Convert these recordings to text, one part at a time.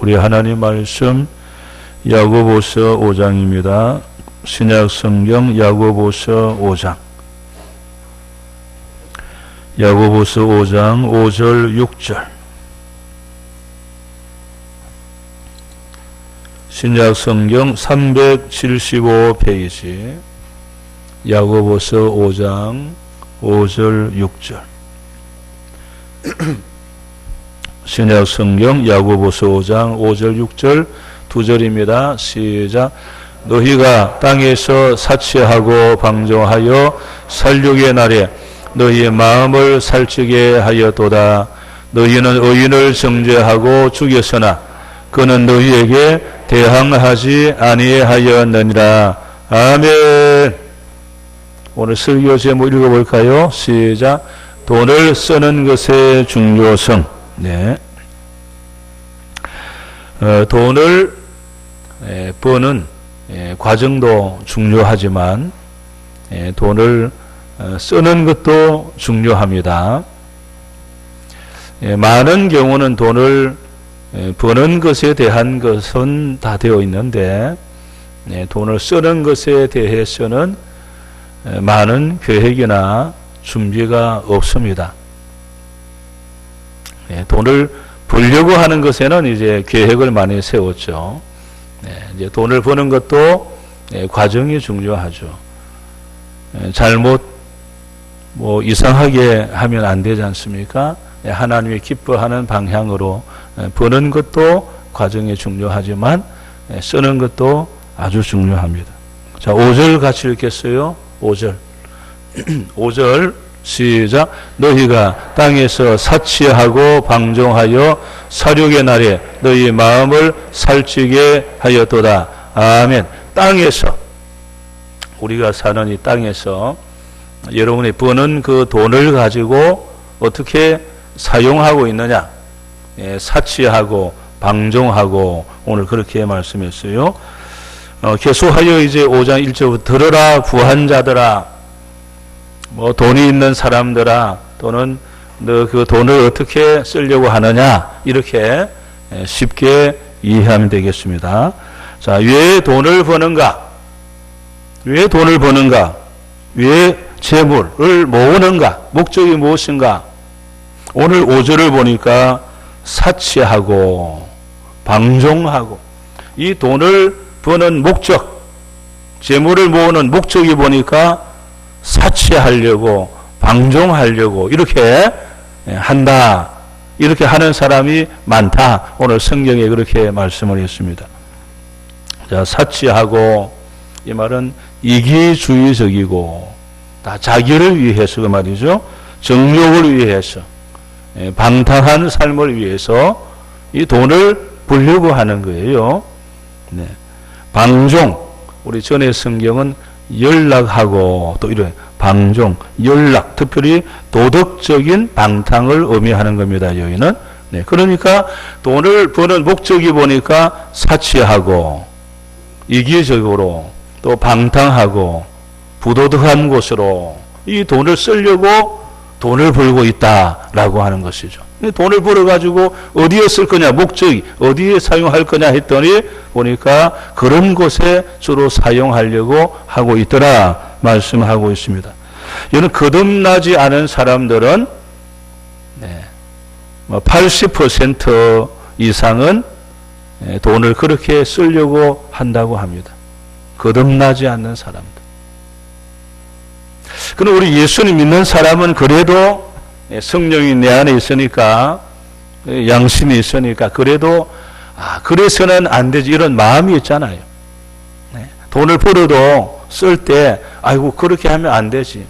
우리 하나님 말씀 야고보서 5장입니다. 신약 성경 야고보서 5장. 야고보서 5장 5절 6절. 신약 성경 375페이지. 야고보서 5장 5절 6절. 신약 성경 야고보서 5장 5절 6절 두 절입니다. 시작. 너희가 땅에서 사치하고 방종하여 살육의 날에 너희의 마음을 살찌게 하였도다. 너희는 의인을 정죄하고 죽였으나 그는 너희에게 대항하지 아니하였느니라. 아멘. 오늘 설교 제목 읽어볼까요? 시작. 돈을 쓰는 것의 중요성. 네. 돈을 버는 과정도 중요하지만 돈을 쓰는 것도 중요합니다. 많은 경우는 돈을 버는 것에 대한 것은 다 되어 있는데 돈을 쓰는 것에 대해서는 많은 계획이나 준비가 없습니다. 돈을 벌려고 하는 것에는 이제 계획을 많이 세웠죠. 이제 돈을 버는 것도 과정이 중요하죠. 잘못 이상하게 하면 안 되지 않습니까? 하나님이 기뻐하는 방향으로 버는 것도 과정이 중요하지만 쓰는 것도 아주 중요합니다. 자, 5절 같이 읽겠어요. 5절. 5절 시작. 너희가 땅에서 사치하고 방종하여 살육의 날에 너희 마음을 살찌게 하였도다. 아멘. 땅에서, 우리가 사는 이 땅에서 여러분이 버는 그 돈을 가지고 어떻게 사용하고 있느냐? 사치하고 방종하고 오늘 그렇게 말씀했어요. 계속하여 이제 5장 1절부터 들으라 부한자들아, 돈이 있는 사람들아, 또는 너 그 돈을 어떻게 쓰려고 하느냐, 이렇게 쉽게 이해하면 되겠습니다. 자, 왜 돈을 버는가? 왜 돈을 버는가? 왜 재물을 모으는가? 목적이 무엇인가? 오늘 5절을 보니까 사치하고 방종하고, 이 돈을 버는 목적, 재물을 모으는 목적이 보니까 사치하려고 방종하려고 이렇게 한다. 이렇게 하는 사람이 많다. 오늘 성경에 그렇게 말씀을 했습니다. 자, 사치하고, 이 말은 이기주의적이고 다 자기를 위해서 그 말이죠. 정욕을 위해서, 방탕한 삶을 위해서 이 돈을 벌려고 하는 거예요. 네. 방종, 우리 전에 성경은 연락하고 또 이런 방종, 연락, 특별히 도덕적인 방탕을 의미하는 겁니다. 여기는. 네, 그러니까 돈을 버는 목적이 보니까 사치하고 이기적으로 또 방탕하고 부도덕한 곳으로 이 돈을 쓰려고 돈을 벌고 있다라고 하는 것이죠. 돈을 벌어가지고 어디에 쓸 거냐, 목적이 어디에 사용할 거냐 했더니 보니까 그런 곳에 주로 사용하려고 하고 있더라 말씀하고 있습니다. 여러분, 거듭나지 않은 사람들은 80% 이상은 돈을 그렇게 쓰려고 한다고 합니다. 거듭나지 않는 사람들. 그럼 우리 예수님 믿는 사람은 그래도 성령이 내 안에 있으니까, 양심이 있으니까 그래도 그래서는 안 되지, 이런 마음이 있잖아요. 돈을 벌어도 쓸 때 아이고 그렇게 하면 안 되지,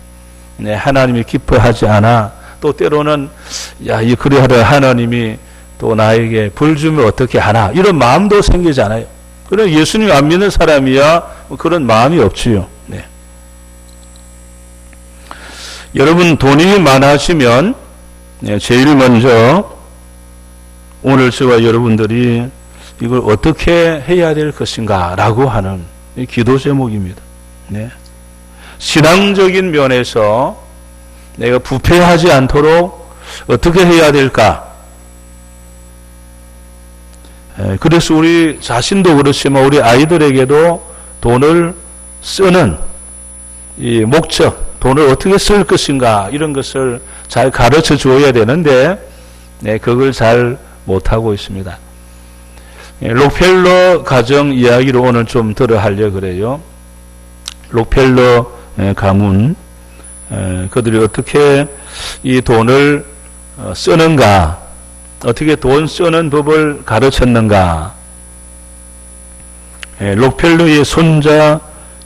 하나님이 기뻐하지 않아. 또 때로는 이 그래 하려 하나님이 또 나에게 벌 주면 어떻게 하나, 이런 마음도 생기잖아요. 그럼 예수님 안 믿는 사람이야 그런 마음이 없지요. 네. 여러분, 돈이 많아지면 제일 먼저 오늘 저와 여러분들이 이걸 어떻게 해야 될 것인가 라고 하는 기도 제목입니다. 네. 신앙적인 면에서 내가 부패하지 않도록 어떻게 해야 될까? 그래서 우리 자신도 그렇지만 우리 아이들에게도 돈을 쓰는 이 목적, 돈을 어떻게 쓸 것인가 이런 것을 잘 가르쳐 주어야 되는데 그걸 잘 못하고 있습니다. 록펠러 가정 이야기를 오늘 좀 들어 하려 그래요. 록펠러 가문, 그들이 어떻게 이 돈을 쓰는가, 어떻게 돈 쓰는 법을 가르쳤는가. 록펠러의 손자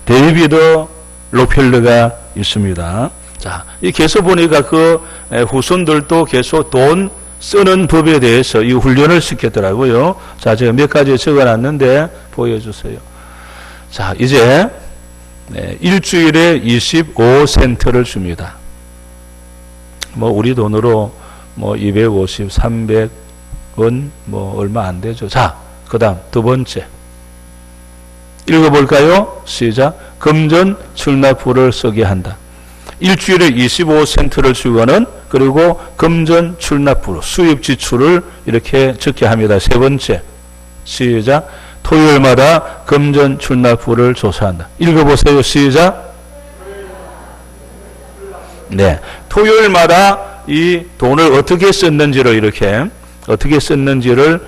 데이비드 록펠러가 있습니다. 자, 이 계속 보니까 그 후손들도 계속 돈 쓰는 법에 대해서 이 훈련을 시켰더라고요. 자, 제가 몇 가지 적어놨는데 보여주세요. 자, 이제 일주일에 25센트를 줍니다. 뭐 우리 돈으로 뭐 250, 300원 뭐 얼마 안 되죠. 자, 그 다음 두 번째 읽어볼까요? 시작. 금전 출납부를 쓰게 한다. 일주일에 25센트를 주고는 그리고 금전 출납부 수입 지출을 이렇게 적게 합니다. 세 번째 시작. 토요일마다 금전 출납부를 조사한다. 읽어보세요. 시작. 네, 토요일마다 이 돈을 어떻게 썼는지를 이렇게 어떻게 썼는지를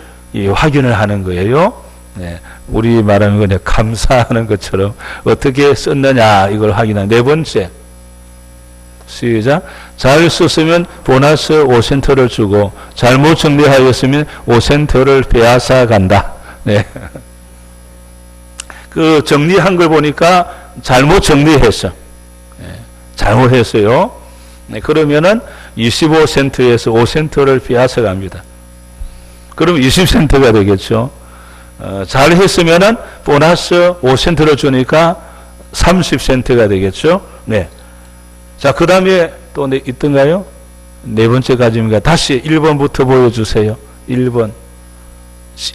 확인을 하는 거예요. 네, 우리 말하는 그냥 감사하는 것처럼 어떻게 썼느냐 이걸 확인하는. 네 번째 시작. 잘 썼으면 보너스 5센트를 주고 잘못 정리하였으면 5센트를 빼앗아 간다. 네. 그 정리한 걸 보니까 잘못 정리했어. 네. 잘못했어요. 네. 그러면은 25센트에서 5센트를 빼앗아 갑니다. 그럼 20센트가 되겠죠. 잘 했으면은 보너스 5센트를 주니까 30센트가 되겠죠. 네. 자, 그 다음에 또 있던가요? 네 번째까지입니다. 다시 1번부터 보여주세요. 1번.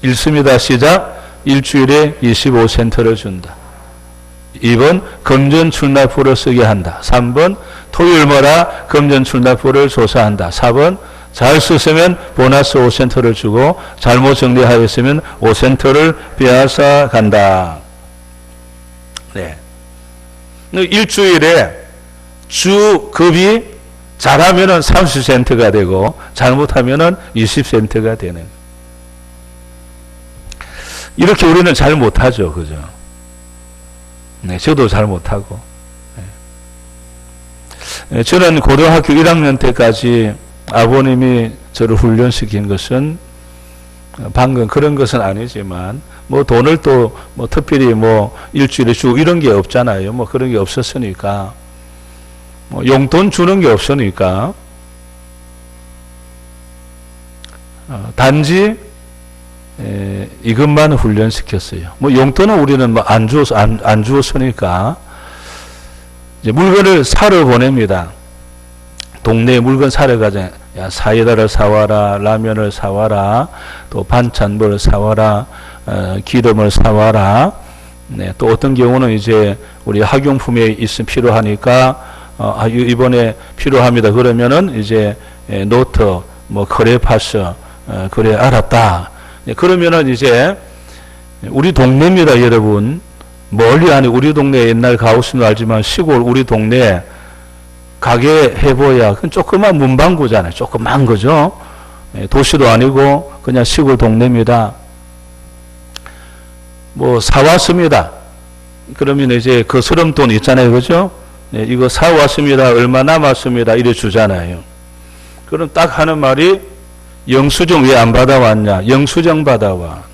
읽습니다. 시작. 일주일에 25센트를 준다. 2번. 금전 출납부를 쓰게 한다. 3번. 토요일마다 금전 출납부를 조사한다. 4번. 잘 썼으면 보너스 5센트를 주고 잘못 정리하였으면 5센트를 빼앗아 간다. 네. 일주일에 주급이 잘하면은 30센트가 되고 잘못하면은 20센트가 되는. 이렇게 우리는 잘 못하죠. 그죠? 네, 저도 잘 못하고. 네. 저는 고등학교 1학년 때까지 아버님이 저를 훈련시킨 것은 방금 그런 것은 아니지만 뭐 돈을 또 뭐 특별히 뭐 일주일에 주고 이런 게 없잖아요. 뭐 그런 게 없었으니까 뭐 용돈 주는 게 없으니까 단지 이것만 훈련시켰어요. 뭐 용돈은 우리는 뭐 안 주었으니까 이제 물건을 사러 보냅니다. 동네에 물건 사러 가자. 야, 사이다를 사와라, 라면을 사와라, 또 반찬물을 사와라, 기름을 사와라. 네, 또 어떤 경우는 이제 우리 학용품에 있으면 필요하니까 이번에 필요합니다. 그러면은 이제 노트, 뭐 크레파스, 그래 알았다. 네, 그러면은 이제 우리 동네입니다, 여러분. 멀리 아니 우리 동네 옛날 가우스는 알지만 시골 우리 동네 가게 해보야 그건 조그만 문방구잖아요. 조그만 거죠. 도시도 아니고 그냥 시골 동네입니다. 뭐 사왔습니다. 그러면 이제 그 서름돈 있잖아요. 그죠? 이거 사왔습니다. 얼마 남았습니다. 이래 주잖아요. 그럼 딱 하는 말이 영수증 왜 안 받아왔냐? 영수증 받아와.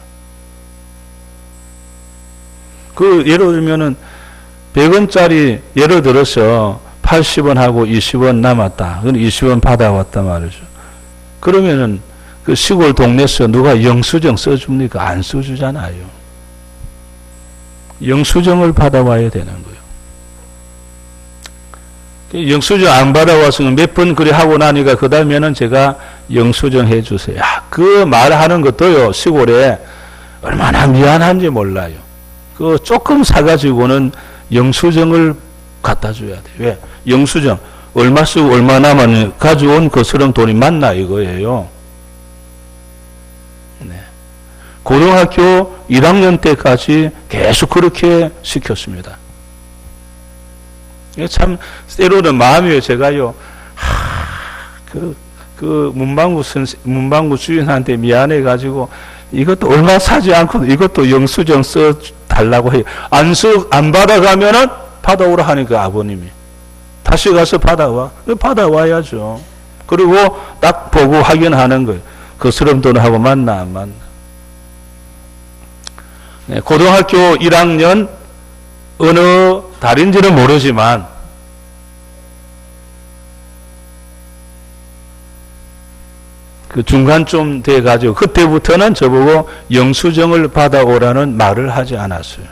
그 예를 들면은 100원짜리 예를 들어서 80원하고 20원 남았다. 그럼 20원 받아왔단 말이죠. 그러면은 그 시골 동네에서 누가 영수증 써줍니까? 안 써주잖아요. 영수증을 받아와야 되는 거예요. 영수증 안 받아와서 몇 번 그래 하고 나니까 그 다음에는 제가 영수증 해주세요. 그 말하는 것도요, 시골에 얼마나 미안한지 몰라요. 그 조금 사가지고는 영수증을 갖다 줘야 돼. 왜? 영수증 얼마 쓰고 얼마 남았냐 가져온 그 서름 돈이 맞나 이거예요. 네. 고등학교 1학년 때까지 계속 그렇게 시켰습니다. 참 때로는 마음이에요. 제가요, 문방구 주인한테 미안해가지고 이것도 얼마 사지 않고 이것도 영수증 써 달라고 해요. 안 받아가면은 받아오라 하니까 아버님이 다시 가서 받아와야죠. 그리고 딱 보고 확인하는 거예요. 그 스럼 돈하고 맞나 안 맞나. 네, 고등학교 1학년 어느 달인지는 모르지만 그 중간쯤 돼가지고 그때부터는 저보고 영수증을 받아오라는 말을 하지 않았어요.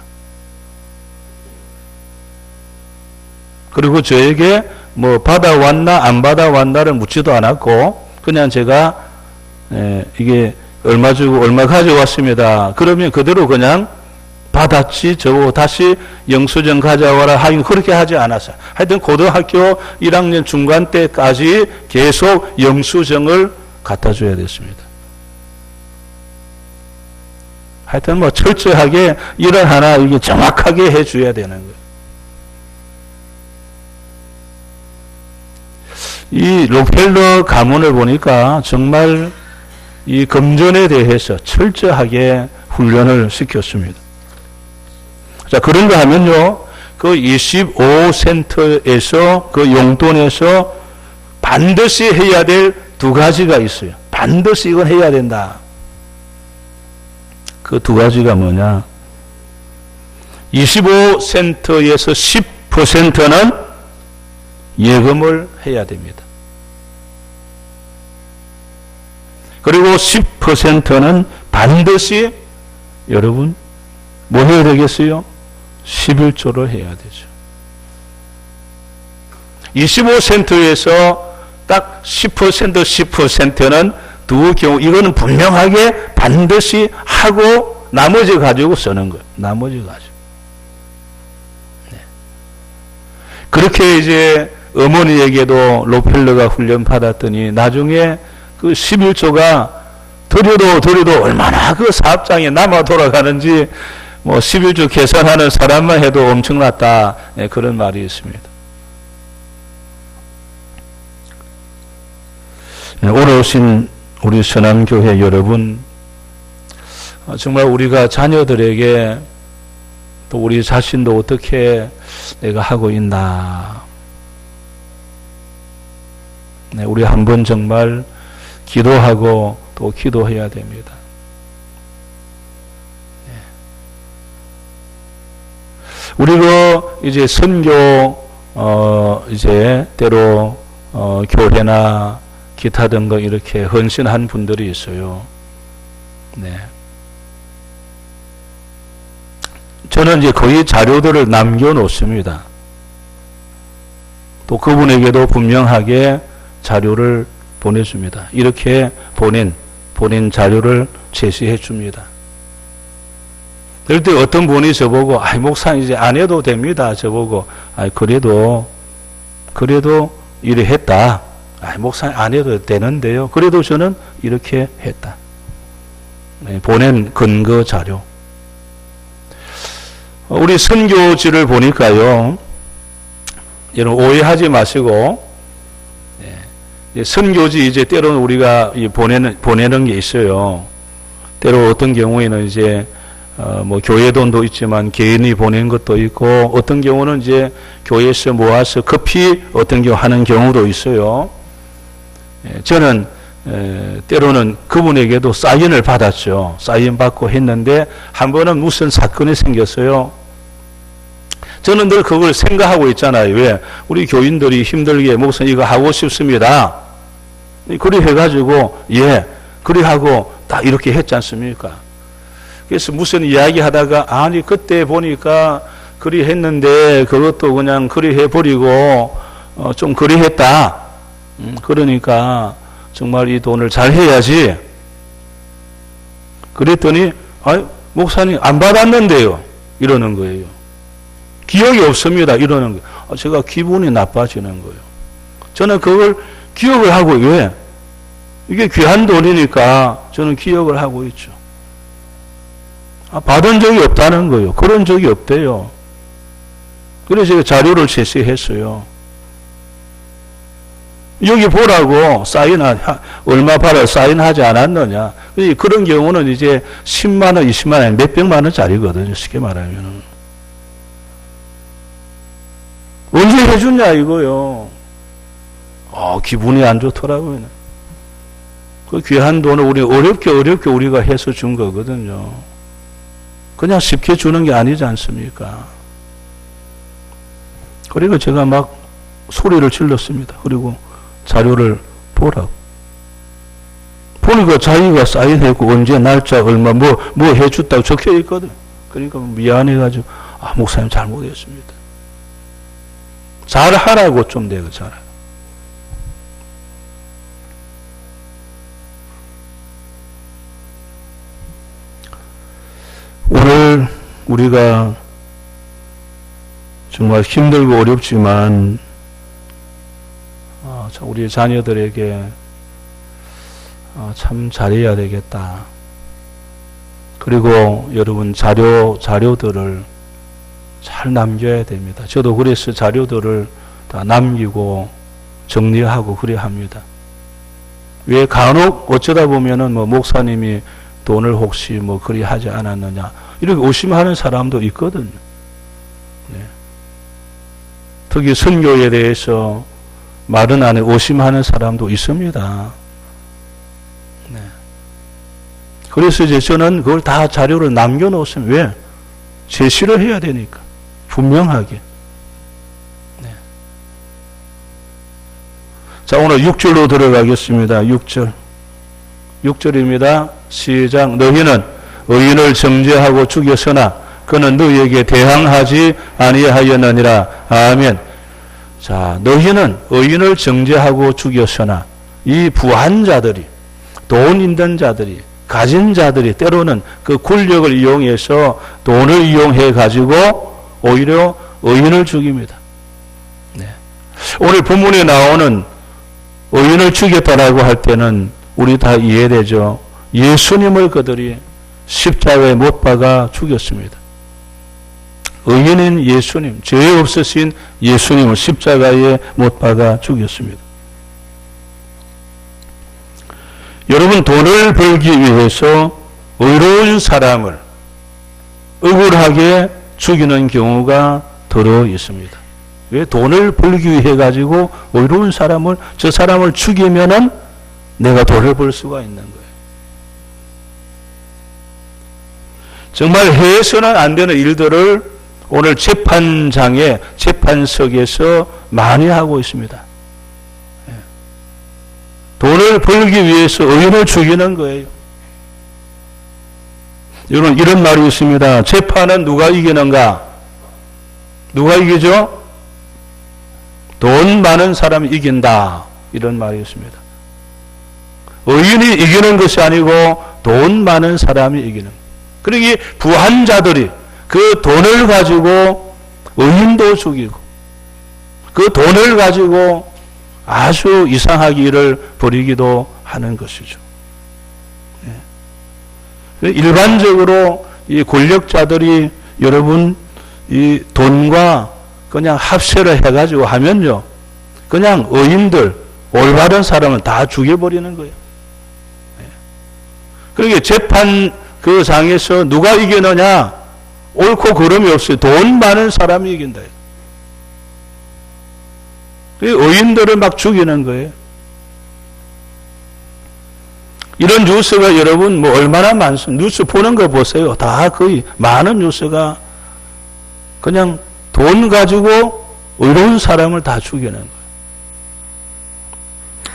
그리고 저에게 뭐 받아왔나 안 받아왔나를 묻지도 않았고 그냥 제가 이게 얼마 주고 얼마 가져왔습니다. 그러면 그대로 그냥 받았지 저보고 다시 영수증 가져와라 하긴 그렇게 하지 않았어요. 하여튼 고등학교 1학년 중간 때까지 계속 영수증을 갖다 줘야 됐습니다. 하여튼 뭐 철저하게 일 하나 이게 정확하게 해 줘야 되는 거예요. 이 록펠러 가문을 보니까 정말 이 금전에 대해서 철저하게 훈련을 시켰습니다. 자, 그런가 하면요, 그 25센터에서 그 용돈에서 반드시 해야 될 두 가지가 있어요. 반드시 이건 해야 된다. 그 두 가지가 뭐냐? 25센터에서 10%는 예금을 해야 됩니다. 그리고 10%는 반드시 여러분 뭐 해야 되겠어요? 11조를 해야 되죠. 25센터에서 딱 10%는 두 경우 이거는 분명하게 반드시 하고 나머지 가지고 쓰는 거예요. 나머지 가지고. 네. 그렇게 이제 어머니에게도 록펠러가 훈련 받았더니 나중에 그 11조가 드려도 얼마나 그 사업장에 남아 돌아가는지 뭐 11조 계산하는 사람만 해도 엄청났다. 네, 그런 말이 있습니다. 네, 오늘 오신 우리 선암교회 여러분, 정말 우리가 자녀들에게 또 우리 자신도 어떻게 내가 하고 있나. 네, 우리 한번 정말 기도하고 또 기도해야 됩니다. 네. 우리가 이제 선교, 이제 때로, 교회나 기타 등등 이렇게 헌신한 분들이 있어요. 네. 저는 이제 거의 자료들을 남겨놓습니다. 또 그분에게도 분명하게 자료를 보내줍니다. 이렇게 본인 자료를 제시해 줍니다. 그럴 때 어떤 분이 저보고, 목사님 이제 안 해도 됩니다. 저보고, 그래도 이래 했다. 목사님 안 해도 되는데요. 그래도 저는 이렇게 했다. 네, 보낸 근거 자료. 우리 선교지를 보니까요. 여러분 오해하지 마시고, 네, 선교지 이제 때로는 우리가 보내는 게 있어요. 때로 어떤 경우에는 이제 뭐 교회 돈도 있지만 개인이 보낸 것도 있고 어떤 경우는 이제 교회에서 모아서 커피 어떤 경우 하는 경우도 있어요. 저는 때로는 그분에게도 사인을 받았죠. 사인 받고 했는데 한 번은 무슨 사건이 생겼어요. 저는 늘 그걸 생각하고 있잖아요. 왜? 우리 교인들이 힘들게 목사님 이거 하고 싶습니다. 그리 해가지고 그리 하고 딱 이렇게 했지 않습니까? 그래서 무슨 이야기 하다가 아니 그때 보니까 그리 했는데 그것도 그냥 그리 해버리고 좀 그리 했다. 그러니까 정말 이 돈을 잘 해야지. 그랬더니 목사님 안 받았는데요. 이러는 거예요. 기억이 없습니다. 이러는 거예요. 제가 기분이 나빠지는 거예요. 저는 그걸 기억을 하고 왜? 이게 귀한 돈이니까 저는 기억을 하고 있죠. 받은 적이 없다는 거예요. 그런 적이 없대요. 그래서 제가 자료를 제시했어요. 여기 보라고 얼마 받아 사인하지 않았느냐. 그런 경우는 이제 10만 원, 20만 원, 몇백만 원짜리거든요. 쉽게 말하면. 언제 해주냐 이거요. 기분이 안 좋더라고요. 그 귀한 돈을 우리 어렵게 우리가 해서 준 거거든요. 그냥 쉽게 주는 게 아니지 않습니까? 그리고 제가 막 소리를 질렀습니다. 그리고 자료를 보라고. 보니까 자기가 사인했고 언제 날짜 얼마 뭐 해줬다고 적혀 있거든. 그러니까 미안해가지고 목사님 잘못했습니다. 잘하라고 좀 내가 잘하라. 오늘 우리가 정말 힘들고 어렵지만 우리 자녀들에게 참 잘해야 되겠다. 그리고 여러분 자료들을 잘 남겨야 됩니다. 저도 그래서 자료들을 다 남기고 정리하고 그래야 합니다. 왜 간혹 어쩌다 보면은 목사님이 돈을 혹시 그리 하지 않았느냐 이렇게 의심하는 사람도 있거든요. 네. 특히 선교에 대해서 말은 안 해 의심하는 사람도 있습니다. 네. 그래서 이제 저는 그걸 다 자료를 남겨놓으면 왜? 제시를 해야 되니까. 분명하게. 네. 자, 오늘 6절로 들어가겠습니다. 6절입니다. 시작. 너희는 의인을 정죄하고 죽였으나 그는 너희에게 대항하지 아니하였느니라. 아멘. 자, 너희는 의인을 정죄하고 죽였으나 이 부한 자들이, 돈 있는 자들이, 가진 자들이 때로는 그 권력을 이용해서 돈을 이용해 가지고 오히려 의인을 죽입니다. 네. 오늘 본문에 나오는 의인을 죽였다라고 할 때는 우리 다 이해되죠. 예수님을 그들이 십자가에 못 박아 죽였습니다. 의인인 예수님, 죄 없으신 예수님을 십자가에 못 박아 죽였습니다. 여러분, 돈을 벌기 위해서 의로운 사람을 억울하게 죽이는 경우가 더러 있습니다. 왜? 돈을 벌기 위해 가지고 의로운 사람을, 저 사람을 죽이면은 내가 돈을 벌 수가 있는 거예요. 정말 해서는 안 되는 일들을 오늘 재판장에, 재판석에서 많이 하고 있습니다. 돈을 벌기 위해서 의인을 죽이는 거예요. 여러분, 이런 말이 있습니다. 재판은 누가 이기는가? 누가 이기죠? 돈 많은 사람이 이긴다. 이런 말이 있습니다. 의인이 이기는 것이 아니고 돈 많은 사람이 이기는 거예요. 그러기 부한 자들이 그 돈을 가지고 의인도 죽이고 그 돈을 가지고 아주 이상하게 일을 벌이기도 하는 것이죠. 일반적으로 이 권력자들이 여러분 이 돈과 그냥 합세를 해가지고 하면요, 그냥 의인들, 올바른 사람은 다 죽여버리는 거예요. 그러니까 재판 그 장에서 누가 이기느냐? 옳고 그름이 없어요. 돈 많은 사람이 이긴다. 의인들을 막 죽이는 거예요. 이런 뉴스가 여러분 얼마나 많습니까? 뉴스 보는 거 보세요. 다 거의 많은 뉴스가 그냥 돈 가지고 의로운 사람을 다 죽이는 거예요.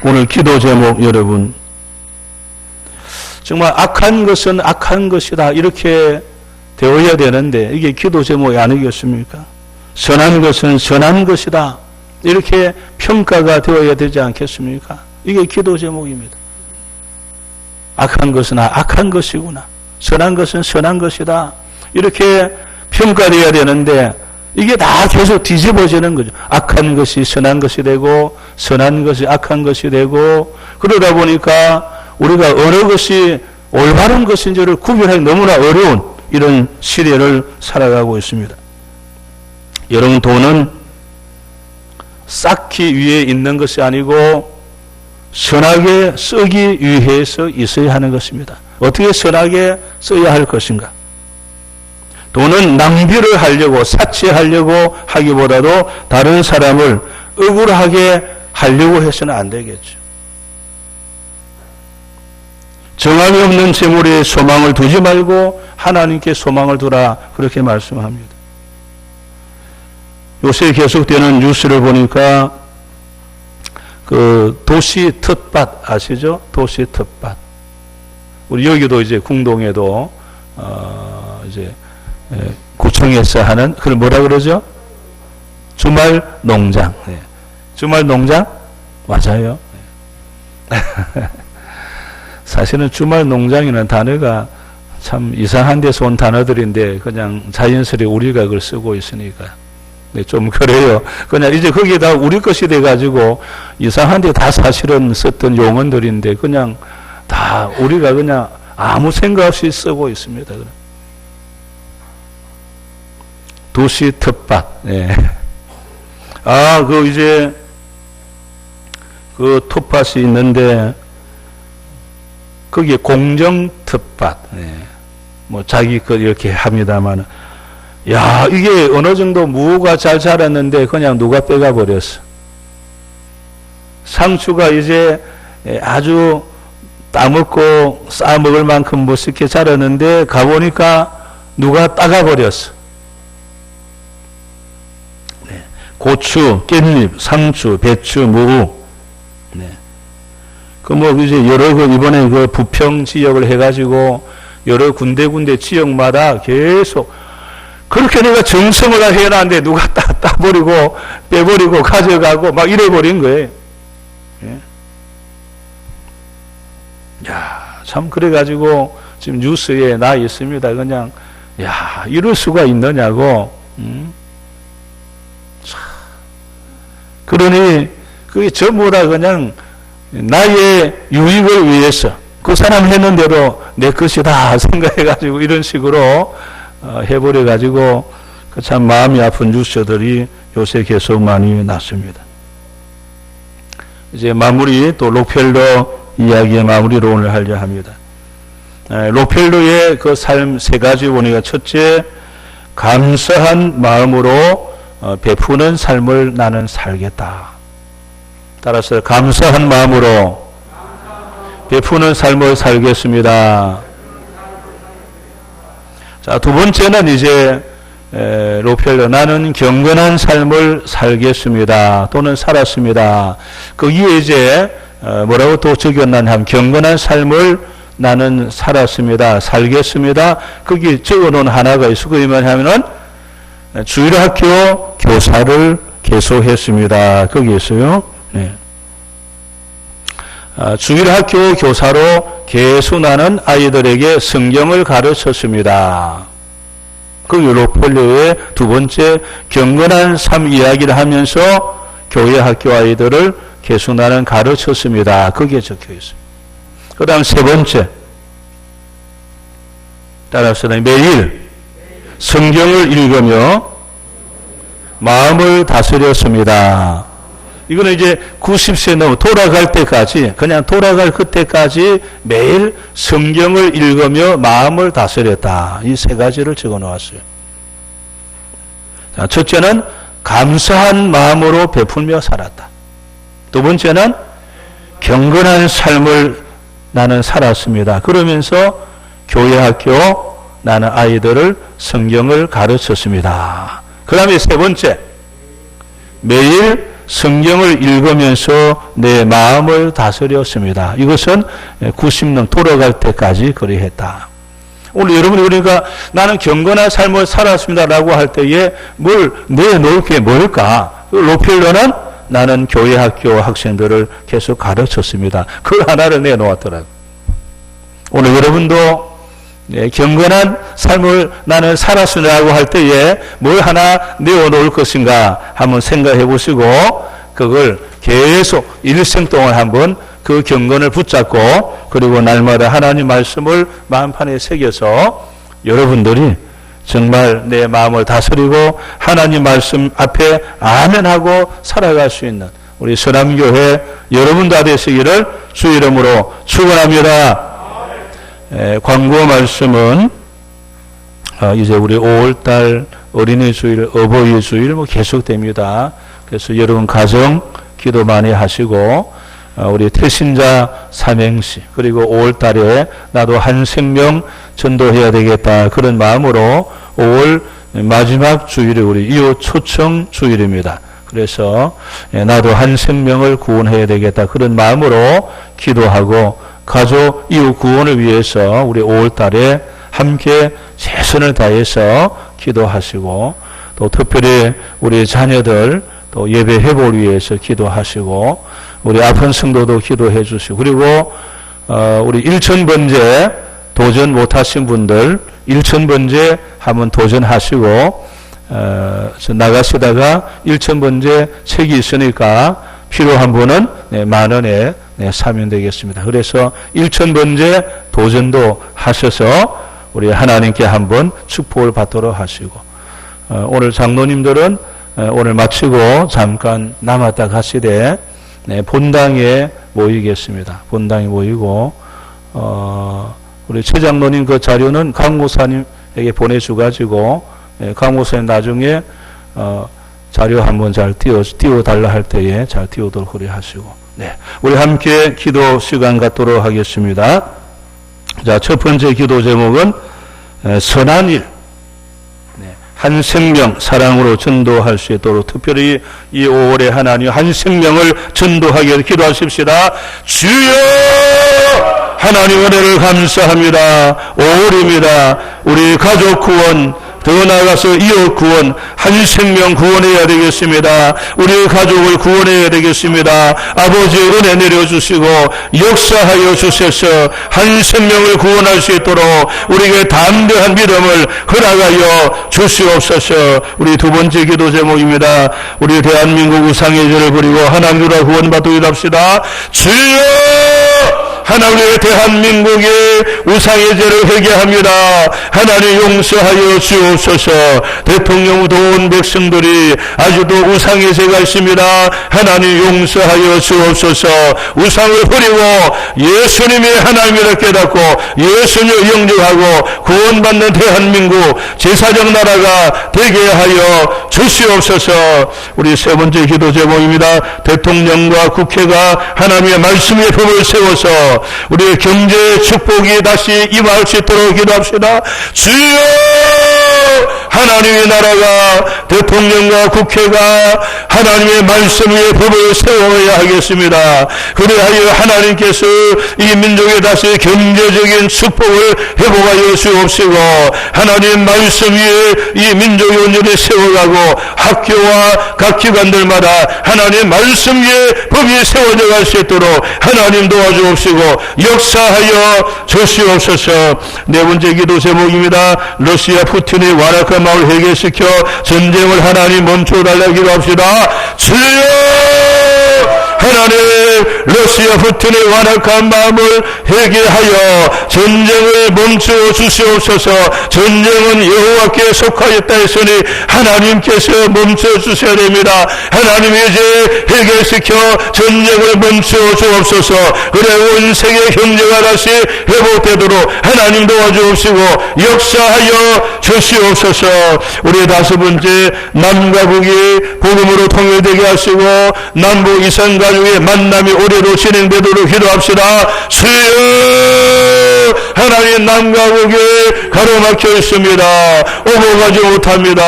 오늘 기도 제목 여러분, 정말 악한 것은 악한 것이다 이렇게 되어야 되는데 이게 기도 제목이 아니겠습니까? 선한 것은 선한 것이다 이렇게 평가가 되어야 되지 않겠습니까? 이게 기도 제목입니다. 악한 것은 악한 것이구나, 선한 것은 선한 것이다 이렇게 평가되어야 되는데 이게 다 계속 뒤집어지는 거죠. 악한 것이 선한 것이 되고 선한 것이 악한 것이 되고, 그러다 보니까 우리가 어느 것이 올바른 것인지를 구별하기 너무나 어려운 이런 시대를 살아가고 있습니다. 여러분, 돈은 쌓기 위해 있는 것이 아니고 선하게 쓰기 위해서 있어야 하는 것입니다. 어떻게 선하게 써야 할 것인가? 돈은 낭비를 하려고 사치하려고 하기보다도 다른 사람을 억울하게 하려고 해서는 안 되겠죠. 정함이 없는 재물에 소망을 두지 말고 하나님께 소망을 두라, 그렇게 말씀합니다. 요새 계속되는 뉴스를 보니까 그 도시 텃밭 아시죠? 도시 텃밭. 우리 여기도 이제 궁동에도 이제 구청에서 하는 그걸 뭐라 그러죠? 주말 농장. 네. 주말 농장? 맞아요. 네. 사실은 주말 농장이라는 단어가 참 이상한 데서 온 단어들인데 그냥 자연스레 우리가 그걸 쓰고 있으니까 네, 좀 그래요. 그냥 이제 거기에다 우리 것이 돼가지고 이상한 데 다 사실은 썼던 용어들인데 그냥 다 우리가 그냥 아무 생각 없이 쓰고 있습니다. 도시 텃밭. 네. 그 이제 그 텃밭이 있는데 거기에 공정 텃밭. 네. 뭐 자기 것 이렇게 합니다만, 야, 이게 어느 정도 무가 잘 자랐는데 그냥 누가 빼가 버렸어. 상추가 이제 아주 따먹고 싸먹을 만큼 멋있게 자랐는데 가보니까 누가 따가 버렸어. 네. 고추, 깻잎, 상추, 배추, 무. 네. 그 뭐 이제 여러 그 이번에 그 부평 지역을 해가지고 여러 군데 지역마다 계속 그렇게 내가 정성을 해놨는데 누가 따버리고 빼버리고 가져가고 막 이래버린 거예요. 예? 야, 참 그래가지고 지금 뉴스에 나 있습니다. 그냥 야, 이럴 수가 있느냐고. 그러니 그게 전부 다 그냥 나의 유익을 위해서 그 사람 했는 대로 내 것이다 생각해가지고 이런 식으로 해버려가지고 참 마음이 아픈 뉴스들이 요새 계속 많이 났습니다. 이제 마무리 또 록펠러 이야기의 마무리로 오늘 하려 합니다. 록펠러의 그 삶 세 가지 보니까 첫째, 감사한 마음으로 베푸는 삶을 나는 살겠다. 따라서 감사한 마음으로 베푸는 삶을 살겠습니다. 자, 두 번째는 이제 록펠러, 나는 경건한 삶을 살겠습니다. 또는 살았습니다. 거기에 이제 뭐라고 또 적었나 하면 경건한 삶을 나는 살았습니다. 살겠습니다. 거기 적어놓은 하나가 있어. 그게 뭐냐면은 주일학교 교사를 계속했습니다. 거기 있어요. 네. 주일학교 교사로 계속 나는 아이들에게 성경을 가르쳤습니다. 거기 록펠러의 두 번째 경건한 삶 이야기를 하면서 교회 학교 아이들을 계속 나는 가르쳤습니다. 거기에 적혀 있습니다. 그 다음 세 번째, 따라서는 매일 성경을 읽으며 마음을 다스렸습니다. 이거는 이제 90세 넘어 돌아갈 때까지, 그냥 돌아갈 그때까지 매일 성경을 읽으며 마음을 다스렸다. 이 세 가지를 적어 놓았어요. 자, 첫째는 감사한 마음으로 베풀며 살았다. 두 번째는 경건한 삶을 나는 살았습니다. 그러면서 교회 학교 나는 아이들을 성경을 가르쳤습니다. 그 다음에 세 번째, 매일 성경을 읽으면서 내 마음을 다스렸습니다. 이것은 90년 돌아갈 때까지 그리했다. 오늘 여러분이 그러니까 나는 경건한 삶을 살았습니다라고 할 때에 뭘 내놓을 게 뭘까? 록펠러는 나는 교회 학교 학생들을 계속 가르쳤습니다. 그 하나를 내놓았더라고요. 오늘 여러분도 경건한 삶을 나는 살았으라고 할 때에 뭘 하나 내어놓을 것인가 한번 생각해 보시고 그걸 계속 일생 동안 한번 그 경건을 붙잡고 그리고 날마다 하나님 말씀을 마음판에 새겨서 여러분들이 정말 내 마음을 다스리고 하나님 말씀 앞에 아멘하고 살아갈 수 있는 우리 서남교회 여러분 다 되시기를 주 이름으로 축원합니다. 광고 말씀은 이제 우리 5월달 어린이 주일, 어버이 주일 계속됩니다. 그래서 여러분 가정 기도 많이 하시고 우리 태신자 삼행시 그리고 5월달에 나도 한 생명 전도해야 되겠다 그런 마음으로 5월 마지막 주일이 우리 이웃 초청 주일입니다. 그래서 나도 한 생명을 구원해야 되겠다 그런 마음으로 기도하고 가족 이웃 구원을 위해서 우리 5월달에 함께 최선을 다해서 기도하시고 또 특별히 우리 자녀들 또 예배 회복을 위해서 기도하시고 우리 아픈 성도도 기도해 주시고 그리고 우리 1000번째 도전 못하신 분들 1000번째 한번 도전하시고 나가시다가 1000번째 책이 있으니까 필요한 분은 10,000원에 사면 되겠습니다. 그래서 1000번째 도전도 하셔서 우리 하나님께 한번 축복을 받도록 하시고 오늘 장로님들은 오늘 마치고 잠깐 남았다 가시되 본당에 모이겠습니다. 본당에 모이고 우리 최 장로님 그 자료는 강 목사님에게 보내주가지고 강 목사님 나중에 자료 한번 잘 띄워달라 할 때에 잘 띄우도록 그래 하시고 우리 함께 기도 시간 갖도록 하겠습니다. 자, 첫 번째 기도 제목은 선한 일, 한 생명 사랑으로 전도할 수 있도록 특별히 이 5월에 하나님 한 생명을 전도하게 기도하십시다. 주여 하나님 은혜를 감사합니다. 5월입니다. 우리 가족 구원 더 나아가서 이웃 구원, 한 생명 구원해야 되겠습니다. 우리 가족을 구원해야 되겠습니다. 아버지의 은혜 내려주시고 역사하여 주셔서 한 생명을 구원할 수 있도록 우리에게 담대한 믿음을 허락하여 주시옵소서. 우리 두 번째 기도 제목입니다. 우리 대한민국 우상의 죄를 버리고 하나님으로 구원받도록 합시다. 주여 하나님의 대한민국의 우상의 죄를 회개합니다. 하나님 용서하여 주옵소서. 대통령도 온 백성들이 아직도 우상의 죄가 있습니다. 하나님 용서하여 주옵소서. 우상을 버리고 예수님의 하나님이라 깨닫고 예수님을 영접하고 구원받는 대한민국 제사적 나라가 되게 하여 주시옵소서. 우리 세 번째 기도 제목입니다. 대통령과 국회가 하나님의 말씀의 법을 세워서 우리의 경제 축복이 다시 임할 수 있도록 기도합시다. 주여 하나님의 나라가 대통령과 국회가 하나님의 말씀 위에 법을 세워야 하겠습니다. 그리하여 하나님께서 이 민족에 다시 경제적인 축복을 회복하여 주옵시고 하나님 말씀 위에 이 민족이 온전히 세워가고 학교와 각 기관들마다 하나님 말씀 위에 법이 세워져 갈 수 있도록 하나님 도와주옵시고 역사하여 주시옵소서. 네 번째 기도 제목입니다. 러시아 푸틴의 완악한 마음을 회개시켜 전쟁을 하나님 멈춰달라 기도합시다. 주여 하나님 러시아 푸틴의 완악한 마음을 회개하여 전쟁을 멈추어 주시옵소서. 전쟁은 여호와께 속하였다 했으니 하나님께서 멈춰 주셔야 됩니다. 하나님 이제 회개시켜 전쟁을 멈추어 주옵소서. 그래 온 세계 경제가 다시 회복되도록 하나님 도와주옵시고 역사하여 주시옵소서. 우리 다섯 번째 남과 북이 복음으로 통일되게 하시고 남북 이산 가족의 만남이 올해도 진행되도록 기도합시다. 주여 하나님 남과 북에 가로막혀 있습니다. 오고 가지 못합니다.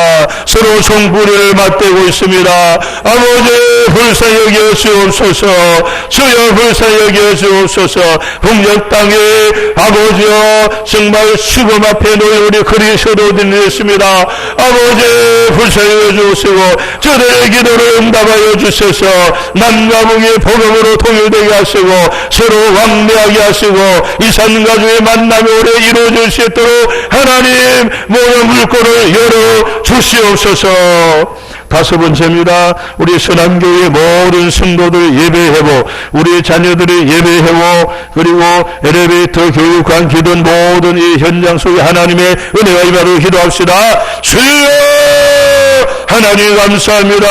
서로 성불을 맞대고 있습니다. 아버지 불쌍히 여겨 주옵소서. 주여 불쌍히 여겨 주옵소서. 북녘 땅에 아버지여 정말 죽음 앞에 놓여 우리 그리스도인이 있습니다. 아버지 불쌍히 여겨 주옵시고 저들의 기도를 응답하여 주셔서 남과 북의 복음으로 통일되게 하시고 서로 왕래하게 하시고 이산가족의 만남이 오래 이루어질 수 있도록 하나님 모든 물꼬를 열어 주시옵소서. 다섯 번째입니다. 우리 선한교회 모든 성도들 예배회복, 우리 자녀들이 예배회복, 그리고 엘리베이터 교육관 기도는 모든 이 현장 속에 하나님의 은혜가 임하도록 기도합시다. 주여 하나님 감사합니다.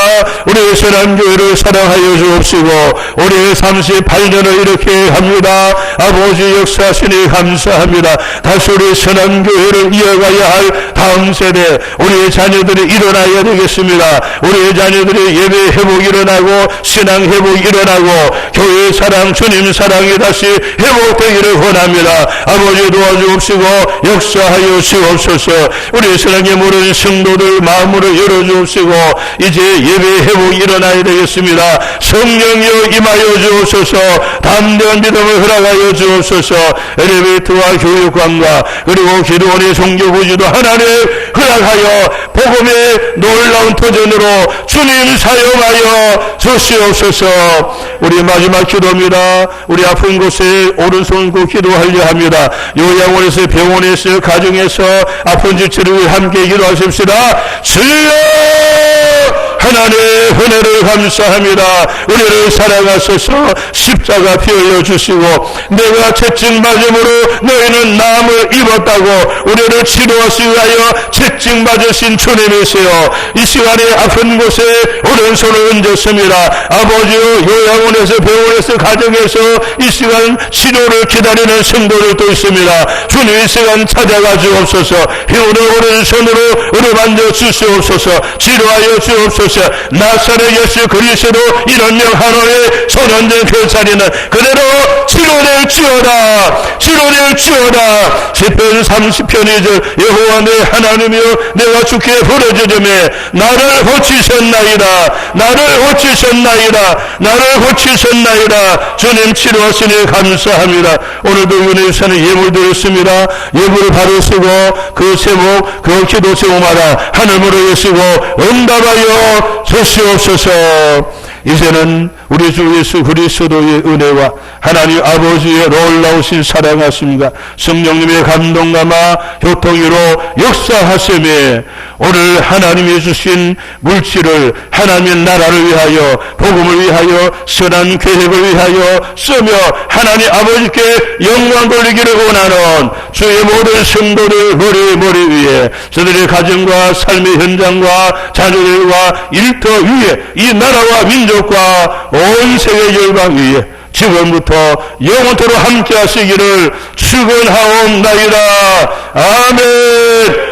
우리 선한교회를 사랑하여 주옵시고 올해 38년을 이렇게 합니다. 아버지 역사하시니 감사합니다. 다시 우리 선한교회를 이어가야 할 다음 세대 우리의 자녀들이 일어나야 되겠습니다. 우리의 자녀들이 예배 회복이 일어나고 신앙 회복이 일어나고 교회 사랑 주님 사랑이 다시 회복되기를 원합니다. 아버지 도와주옵시고 역사하여 주옵소서. 우리 선한교회 모든 성도들 마음으로 열어주옵시고 이제 예배 회복이 일어나야 되겠습니다. 성령이여 임하여 주옵소서. 담대한 믿음을 허락하여 주옵소서. 엘리베이터와 교육관과 그리고 기도원의 종교부지도 하나님 허락하여 복음의 놀라운 터전으로 주님 사용하여 주시옵소서. 우리 마지막 기도입니다. 우리 아픈 곳에 오른손 고 기도하려 합니다. 요양원에서 병원에서 가정에서 아픈 지체를 함께 기도하십시다. 주여 하나님의 은혜를 감사합니다. 우리를 사랑하셔서 십자가 피 흘려주시고 내가 채찍맞음으로 너희는 나음을 입었다고 우리를 치료하시기 위하여 채찍맞으신 주님이세요. 이 시간에 아픈 곳에 오른손을 얹었습니다. 아버지요 요양원에서 병원에서 가정에서 이 시간 치료를 기다리는 성도들도 있습니다. 주님 이 시간 찾아가 주옵소서. 힘으로 오른손으로 우리 만져 주시옵소서. 치료하여 주옵소서. 나사렛 예수 그리스도 이런 명 하나의 손언된 교사리는 그대로 치료될지어다. 치료될지어다. 시편 30편 2절 여호와 내 하나님이여 내가 주께 부르짖으매 나를 고치셨나이다. 나를 고치셨나이다. 나를 고치셨나이다. 주님 치료하시니 감사합니다. 오늘도 은혜유산에 예물 드렸습니다. 예물을 바로 쓰고 그 제목 그 기도 제목마다 하늘으로 여시고 응답하여 주시옵소서. 이제는 우리 주 예수 그리스도의 은혜와 하나님 아버지의 놀라우신 사랑하심과 성령님의 감동감화 교통으로 역사하심에 오늘 하나님이 주신 물질을 하나님의 나라를 위하여 복음을 위하여 선한 계획을 위하여 쓰며 하나님 아버지께 영광 돌리기를 원하는 주의 모든 성도들 머리 위에 저들의 가정과 삶의 현장과 자녀들과 일터 위에 이 나라와 민족과 온 세계 열방 위에 지금부터 영원토록 함께 하시기를 축원하옵나이다. 아멘.